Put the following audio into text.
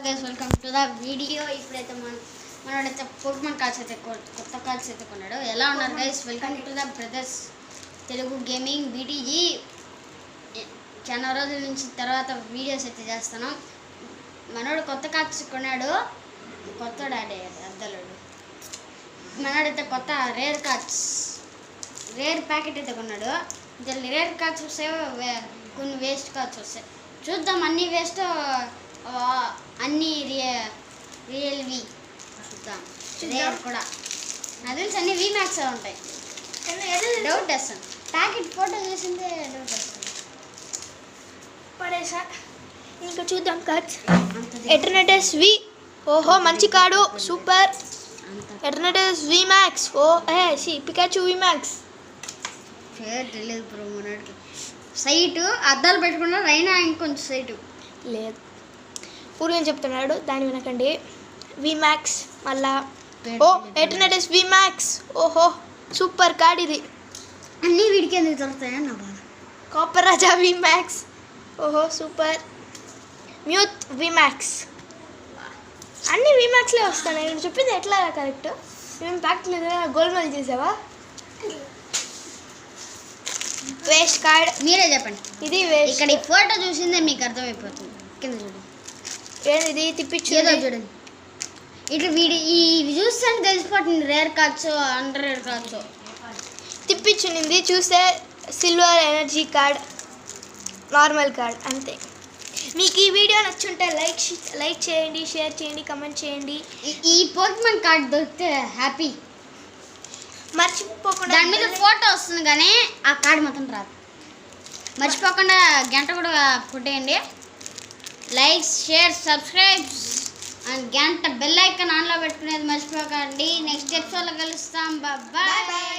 Guys welcome to the video. ఇప్పుడైతే మనోడైతే Pokemon cards అయితే కొత్త కార్డ్స్ అయితే కొన్నాడు. ఎలా ఉన్నారు guys? Welcome to the brothers Telugu gaming BTG. చాలా రోజుల నుంచి తర్వాత వీడియోస్ అయితే చేస్తాను. మనోడు కొత్త కార్డ్స్ కొన్నాడు. కొత్త డాడీ అద్దలుడు మనోడైతే కొత్త రేర్ కార్డ్స్ రేర్ ప్యాకెట్ అయితే కొన్నాడు. దీని రేర్ కార్డ్స్ వస్తాయి, కొన్ని వేస్ట్ కార్డ్స్ వస్తాయి. చూద్దాం, అన్ని వేస్ట్ అన్ని రియల్వి చూద్దాం. రేర్ కూడా నాకు తెలిసి అన్ని వీమాక్స్ ఉంటాయి. డౌట్ వేస్తాను, ప్యాకెట్ ఫోటో చూసిందే డౌట్ వేస్తాను. పడేసా ఇంకా చూద్దాం. Cards Eternatus V. ఓహో మంచి card, super. Eternatus V max. ఓ సి పికాచు వి మ్యాక్స్. పేరు తెలియదు బ్రో. మనకి సైటు అద్దాలు పెట్టుకున్నా రైనా ఇంకొంచెం సైటు లేదు. పూర్వం చెప్తున్నాడు, దాని వినకండి. వి మ్యాక్స్ మళ్ళా. ఓ ఎటర్నటస్ వి మ్యాక్స్. ఓహో సూపర్ కార్డ్ ఇది. అన్నీ వీడికి ఎందుకు దొరుకుతాయని నా బాధ. కాపర్ రాజా వి మ్యాక్స్. ఓహో సూపర్. మ్యూత్ వి మ్యాక్స్. అన్ని వి మ్యాక్స్లే వస్తాయి. నేను చెప్పింది ఎట్లా కరెక్ట్? మేము ప్యాకెట్లు ఏదైనా గోల్మాల్ చేసావా? Waste card. మీరే చెప్పండి. ఇది వేస్ట్. ఇక్కడ ఈ ఫోటో చూసిందే మీకు అర్థమైపోతుంది. కింద చూడండి, ఏంది తిప్పించు. ఏదో చూడండి, ఇట్లా ఇవి చూస్తే తెలిసిపోతుంది rare cards under rare cards. తిప్పించునింది చూస్తే silver energy card, normal card, అంతే. మీకు ఈ వీడియో నచ్చుంటే లైక్ చేయండి, షేర్ చేయండి, కమెంట్ చేయండి. ఈ పోకెమాన్ కార్డ్ దొరికితే హ్యాపీ. మర్చిపోకుండా దాని మీద ఫోటో వస్తుంది కానీ ఆ కార్డ్ మాత్రం రాదు. మర్చిపోకుండా గంట కూడా కొట్టేయండి. లైక్, షేర్, సబ్స్క్రైబ్ అండ్ గంట బెల్ ఐకాన్ ఆన్లో పెట్టుకునేది మర్చిపోకండి. నెక్స్ట్ ఎపిసోడ్లో కలుస్తాం. బాయ్.